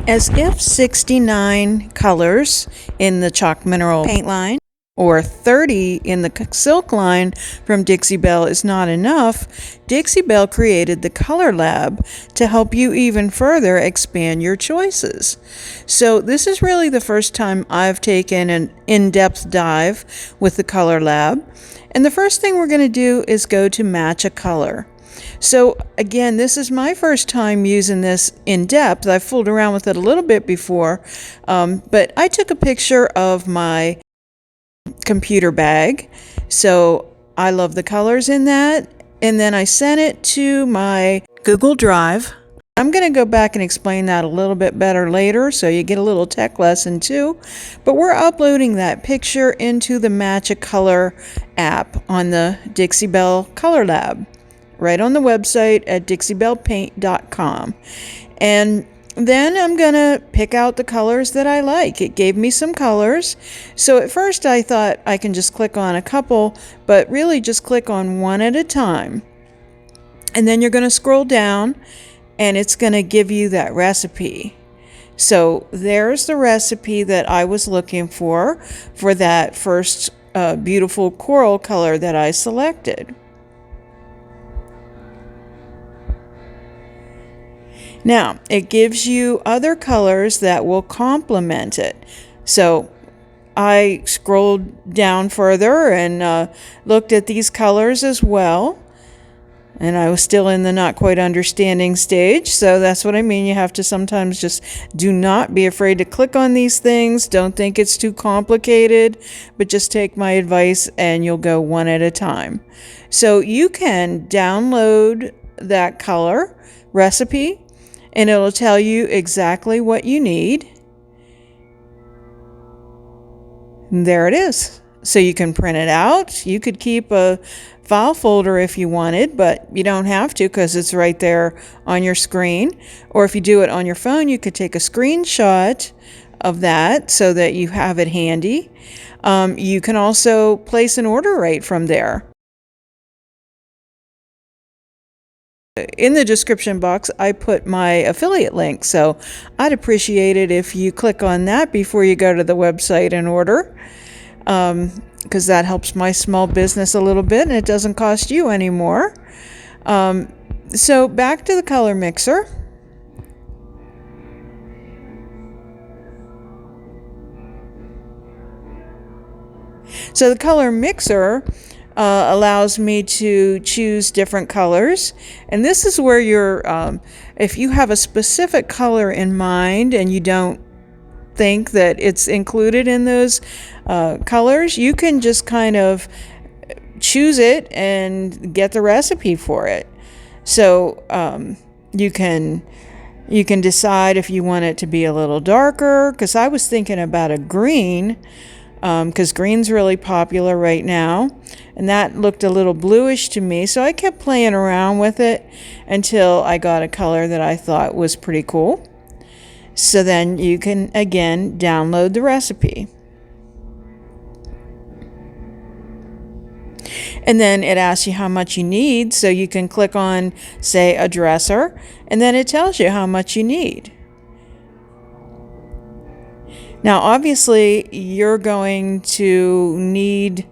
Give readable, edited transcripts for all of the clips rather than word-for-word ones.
As if 69 colors in the chalk mineral paint line or 30 in the silk line from Dixie Belle is not enough, Dixie Belle created the Color Lab to help you even further expand your choices. So this is really the first time I've taken an in-depth dive with the Color Lab. And the first thing we're going to do is go to match a color. So again, this is my first time using this in depth. I've fooled around with it a little bit before, but I took a picture of my computer bag. So I love the colors in that. And then I sent it to my Google Drive. I'm going to go back and explain that a little bit better later, so you get a little tech lesson too. But we're uploading that picture into the Match a Color app on the Dixie Belle Color Lab, right on the website at dixiebellepaint.com. And then I'm going to pick out the colors that I like. It gave me some colors. So at first I thought I can just click on a couple, but really just click on one at a time. And then you're going to scroll down and it's going to give you that recipe. So there's the recipe that I was looking for that first beautiful coral color that I selected. Now, it gives you other colors that will complement it. So I scrolled down further and looked at these colors as well. And I was still in the not quite understanding stage. So that's what I mean. You have to sometimes just do not be afraid to click on these things. Don't think it's too complicated, but just take my advice and you'll go one at a time. So you can download that color recipe and it'll tell you exactly what you need. And there it is. So you can print it out. You could keep a file folder if you wanted, but you don't have to because it's right there on your screen. Or if you do it on your phone, you could take a screenshot of that so that you have it handy. You can also place an order right from there. In the description box, I put my affiliate link, so I'd appreciate it if you click on that before you go to the website and order, because that helps my small business a little bit and it doesn't cost you any more. So back to the color mixer. So the color mixer allows me to choose different colors, and this is where you're if you have a specific color in mind and you don't think that it's included in those colors, you can just kind of choose it and get the recipe for it. So you can decide if you want it to be a little darker, because I was thinking about a green, because green's really popular right now, and that looked a little bluish to me, so I kept playing around with it until I got a color that I thought was pretty cool. So then you can again download the recipe, and then it asks you how much you need, so you can click on, say, a dresser, and then it tells you how much you need. Now, obviously, you're going to need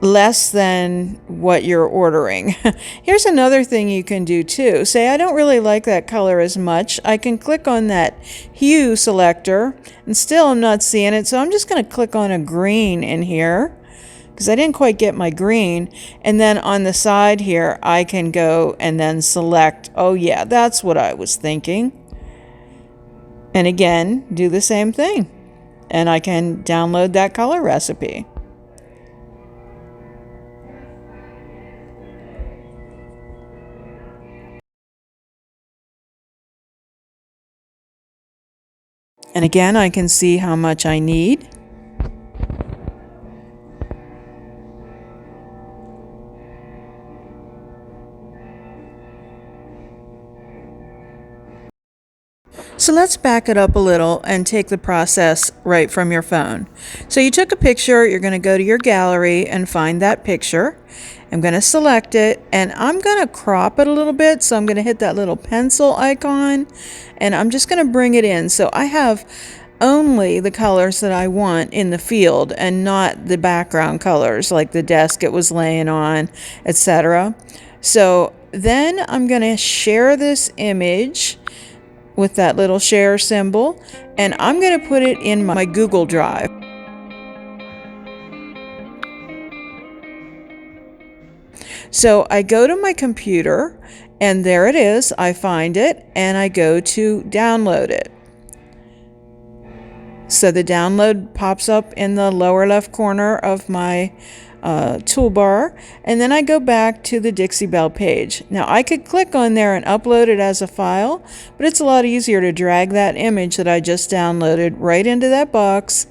less than what you're ordering. Here's another thing you can do too. Say, I don't really like that color as much. I can click on that Hue Selector, and still I'm not seeing it, so I'm just going to click on a green in here, because I didn't quite get my green. And then on the side here, I can go and then select, oh yeah, that's what I was thinking. And again, do the same thing. And I can download that color recipe. And again, I can see how much I need. So let's back it up a little and take the process right from your phone. So you took a picture, you're going to go to your gallery and find that picture. I'm going to select it and I'm going to crop it a little bit. So I'm going to hit that little pencil icon and I'm just going to bring it in. So I have only the colors that I want in the field and not the background colors like the desk it was laying on, etc. So then I'm going to share this image with that little share symbol and I'm going to put it in my Google Drive. So I go to my computer and there it is. I find it and I go to download it. So the download pops up in the lower left corner of my toolbar, and then I go back to the Dixie Belle page. Now I could click on there and upload it as a file, but it's a lot easier to drag that image that I just downloaded right into that box,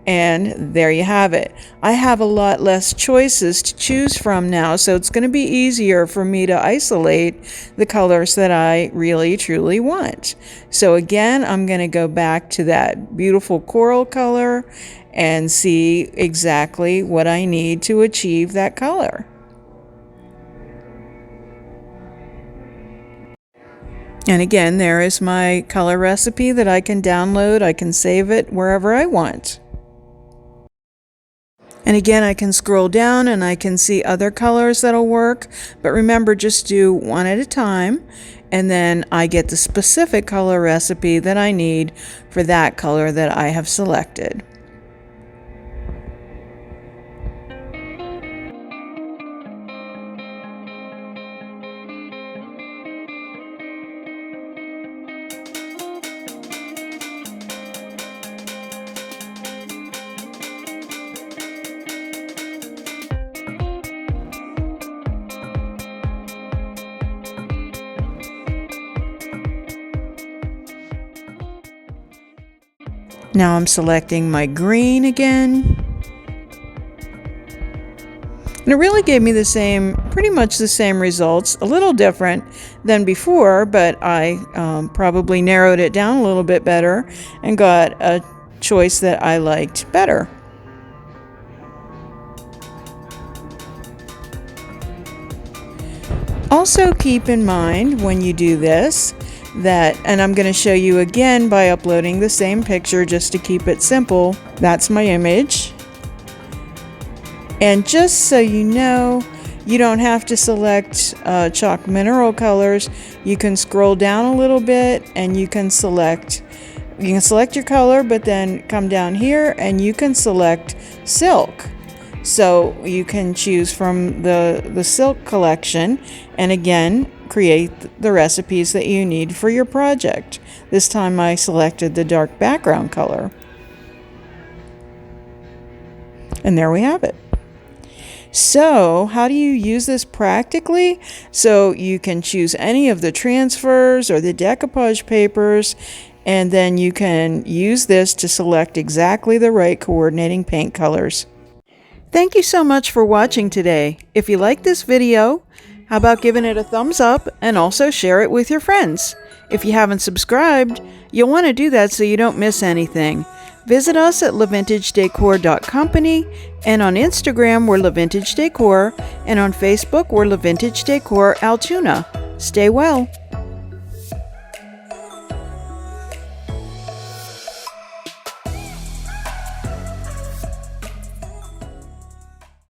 and there you have it. I have a lot less choices to choose from now, so it's going to be easier for me to isolate the colors that I really truly want. So again, I'm going to go back to that beautiful coral color and see exactly what I need to achieve that color. And again, there is my color recipe that I can download. I can save it wherever I want. And again, I can scroll down and I can see other colors that'll work. But remember, just do one at a time. And then I get the specific color recipe that I need for that color that I have selected. Now I'm selecting my green again. And it really gave me pretty much the same results, a little different than before, but I probably narrowed it down a little bit better and got a choice that I liked better. Also keep in mind when you do this and I'm going to show you again by uploading the same picture just to keep it simple. That's my image. And just so you know, you don't have to select chalk mineral colors. You can scroll down a little bit and you can select your color, but then come down here and you can select silk. So you can choose from the silk collection and again create the recipes that you need for your project. This time I selected the dark background color. And there we have it. So how do you use this practically? So you can choose any of the transfers or the decoupage papers, and then you can use this to select exactly the right coordinating paint colors. Thank you so much for watching today. If you like this video, how about giving it a thumbs up and also share it with your friends? If you haven't subscribed, you'll want to do that so you don't miss anything. Visit us at LiQWYD.company, and on Instagram we're LiQWYD Decor, and on Facebook we're LiQWYD Decor Altoona. Stay well.